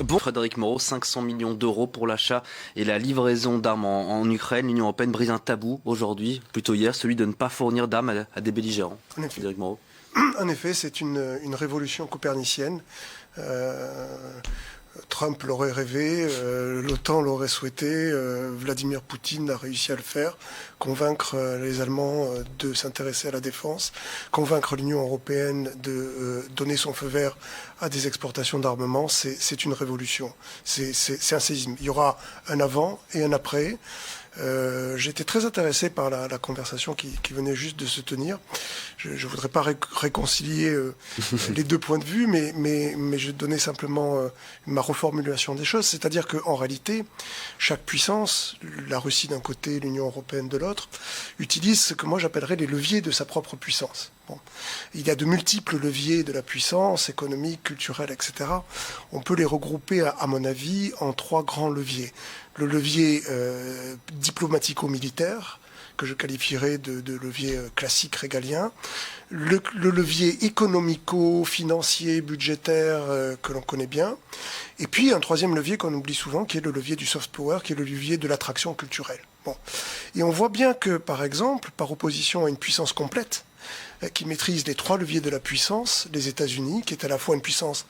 Bon, Frédéric Moreau, 500 millions d'euros pour l'achat et la livraison d'armes en Ukraine. L'Union européenne brise un tabou aujourd'hui, plutôt hier, celui de ne pas fournir d'armes à des belligérants. En effet. Frédéric Moreau. En effet, c'est une révolution copernicienne. Trump l'aurait rêvé, l'OTAN l'aurait souhaité, Vladimir Poutine a réussi à le faire, convaincre les Allemands de s'intéresser à la défense, convaincre l'Union européenne de donner son feu vert à des exportations d'armement, c'est une révolution, c'est un séisme. Il y aura un avant et un après. J'étais très intéressé par la conversation qui venait juste de se tenir. Je ne voudrais pas réconcilier les deux points de vue, mais je donnais simplement ma reformulation des choses. C'est-à-dire qu'en réalité, chaque puissance, la Russie d'un côté, l'Union européenne de l'autre, utilise ce que moi j'appellerais les leviers de sa propre puissance. Bon. Il y a de multiples leviers de la puissance, économique, culturelle, etc. On peut les regrouper, à mon avis, en trois grands leviers. Le levier diplomatico-militaire, que je qualifierais de levier classique régalien, le levier économico-financier, budgétaire, que l'on connaît bien, et puis un troisième levier qu'on oublie souvent, qui est le levier du soft power, qui est le levier de l'attraction culturelle. Bon. Et on voit bien que, par exemple, par opposition à une puissance complète, qui maîtrise les trois leviers de la puissance, les États-Unis, qui est à la fois une puissance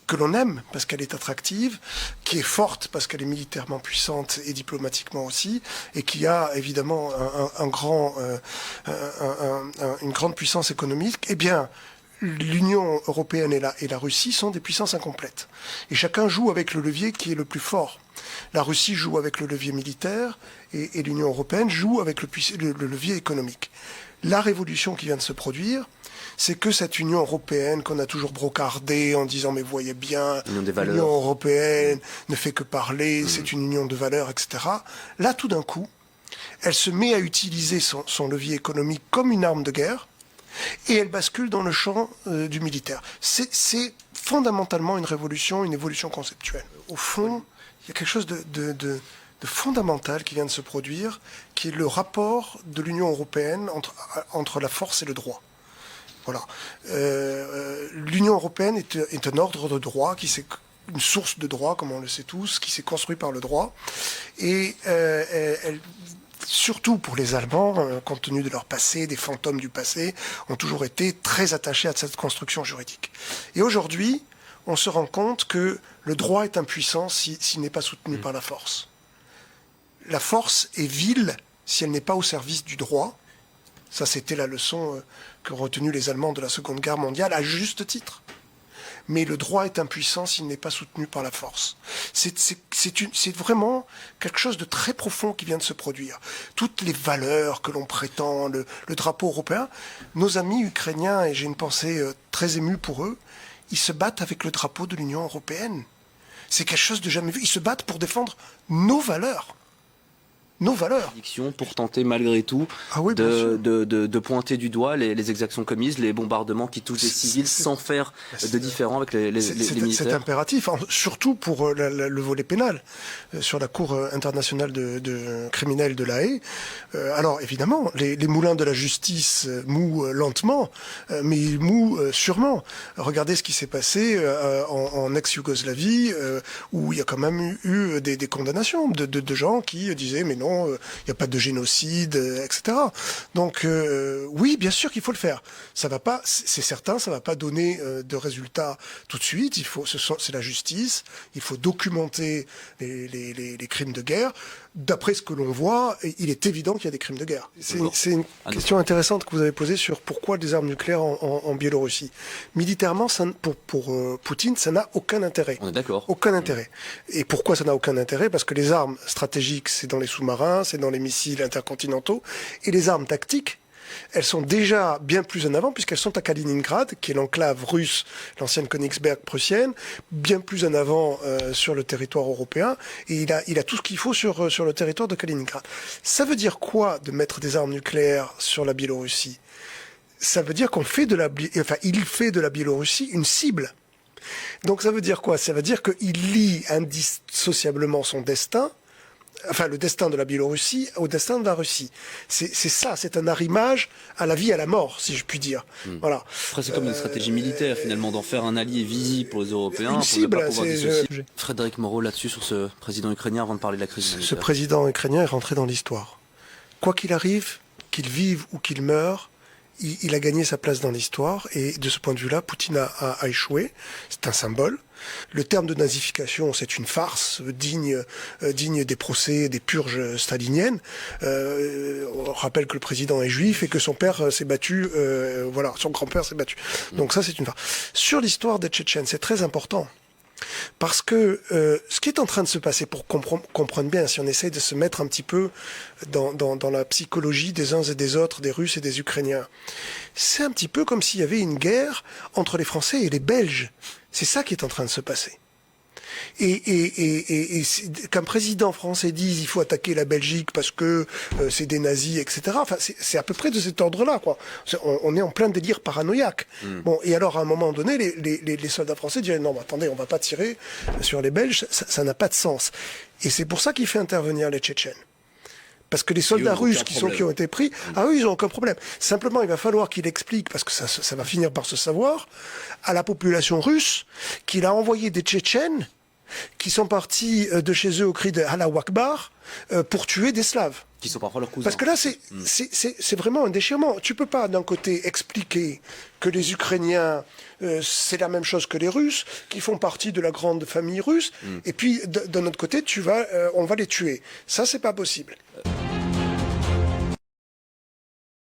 que l'on aime parce qu'elle est attractive, qui est forte parce qu'elle est militairement puissante et diplomatiquement aussi, et qui a évidemment une grande puissance économique, eh bien, l'Union européenne et la Russie sont des puissances incomplètes. Et chacun joue avec le levier qui est le plus fort. La Russie joue avec le levier militaire et l'Union européenne joue avec le levier économique. La révolution qui vient de se produire, c'est que cette Union européenne qu'on a toujours brocardée en disant mais vous voyez bien, l'Union européenne ne fait que parler, c'est une union de valeurs, etc. Là, tout d'un coup, elle se met à utiliser son levier économique comme une arme de guerre et elle bascule dans le champ du militaire. C'est fondamentalement une révolution, une évolution conceptuelle. Au fond, il y a quelque chose de fondamental qui vient de se produire, qui est le rapport de l'Union européenne entre la force et le droit. Voilà. L'Union européenne est un ordre de droit une source de droit, comme on le sait tous, qui s'est construit par le droit. Et surtout pour les Allemands, compte tenu de leur passé, des fantômes du passé, ont toujours été très attachés à cette construction juridique. Et aujourd'hui, on se rend compte que le droit est impuissant s'il n'est pas soutenu par la force. La force est vile si elle n'est pas au service du droit. Ça, c'était la leçon qu'ont retenue les Allemands de la Seconde Guerre mondiale, à juste titre. Mais le droit est impuissant s'il n'est pas soutenu par la force. C'est vraiment quelque chose de très profond qui vient de se produire. Toutes les valeurs que l'on prétend, le drapeau européen, nos amis ukrainiens, et j'ai une pensée très émue pour eux, ils se battent avec le drapeau de l'Union européenne. C'est quelque chose de jamais vu. Ils se battent pour défendre nos valeurs. Nos valeurs. Pour tenter malgré tout oui, de pointer du doigt les exactions commises, les bombardements qui touchent les civils sans faire de différent avec les militaires. C'est impératif, surtout pour le volet pénal, sur la Cour internationale de criminels de La Haye. Alors évidemment, les moulins de la justice mouent lentement, mais ils mouent sûrement. Regardez ce qui s'est passé en ex-Yougoslavie, où il y a quand même eu des condamnations de gens qui disaient mais non, il n'y a pas de génocide, etc. Donc oui, bien sûr qu'il faut le faire. Ça va pas, c'est certain, ça va pas donner de résultats tout de suite. C'est la justice. Il faut documenter les crimes de guerre. D'après ce que l'on voit, il est évident qu'il y a des crimes de guerre. C'est une question intéressante que vous avez posée sur pourquoi des armes nucléaires en Biélorussie. Militairement, pour Poutine, ça n'a aucun intérêt. On est d'accord. Aucun intérêt. Et pourquoi ça n'a aucun intérêt? Parce que les armes stratégiques, c'est dans les sous-marins, c'est dans les missiles intercontinentaux, et les armes tactiques, elles sont déjà bien plus en avant puisqu'elles sont à Kaliningrad, qui est l'enclave russe, l'ancienne Königsberg prussienne, bien plus en avant sur le territoire européen, et il a tout ce qu'il faut sur le territoire de Kaliningrad. Ça veut dire quoi de mettre des armes nucléaires sur la Biélorussie? Ça veut dire il fait de la Biélorussie une cible. Donc ça veut dire quoi? Ça veut dire qu'il lie indissociablement son destin enfin le destin de la Biélorussie au destin de la Russie. C'est ça, c'est un arrimage à la vie et à la mort, si je puis dire. Voilà. Après, c'est comme une stratégie militaire, finalement, d'en faire un allié visible pour les Européens, Une cible, pour ne pas pouvoir c'est dissocier. Frédéric Moreau, là-dessus, sur ce président ukrainien, avant de parler de la crise ce humanitaire. président ukrainien est rentré dans l'histoire. Quoi qu'il arrive, qu'il vive ou qu'il meure, il a gagné sa place dans l'histoire, et de ce point de vue-là, Poutine a échoué. C'est un symbole. Le terme de nazification, c'est une farce digne des procès, des purges staliniennes. On rappelle que le président est juif et que son père s'est battu, voilà, son grand-père s'est battu. Donc ça, c'est une farce. Sur l'histoire des Tchétchènes, c'est très important. Parce que ce qui est en train de se passer, pour comprendre bien, si on essaye de se mettre un petit peu dans la psychologie des uns et des autres, des Russes et des Ukrainiens, c'est un petit peu comme s'il y avait une guerre entre les Français et les Belges. C'est ça qui est en train de se passer. Et qu'un président français dise il faut attaquer la Belgique parce que c'est des nazis, etc. Enfin, c'est à peu près de cet ordre-là, quoi. On est en plein délire paranoïaque. Bon, et alors à un moment donné, les soldats français diraient non, mais attendez, on va pas tirer sur les Belges, ça n'a pas de sens. Et c'est pour ça qu'il fait intervenir les Tchétchènes. Parce que les soldats russes qui ont été pris, ah oui, ils n'ont aucun problème. Simplement, il va falloir qu'il explique, parce que ça va finir par se savoir, à la population russe, qu'il a envoyé des Tchétchènes qui sont partis de chez eux au cri de Allah Akbar pour tuer des Slaves. Qui sont parfois leurs cousins. Parce que là, c'est vraiment un déchirement. Tu peux pas, d'un côté, expliquer que les Ukrainiens, c'est la même chose que les Russes, qui font partie de la grande famille russe, et puis, d'un autre côté, on va les tuer. Ça, c'est pas possible.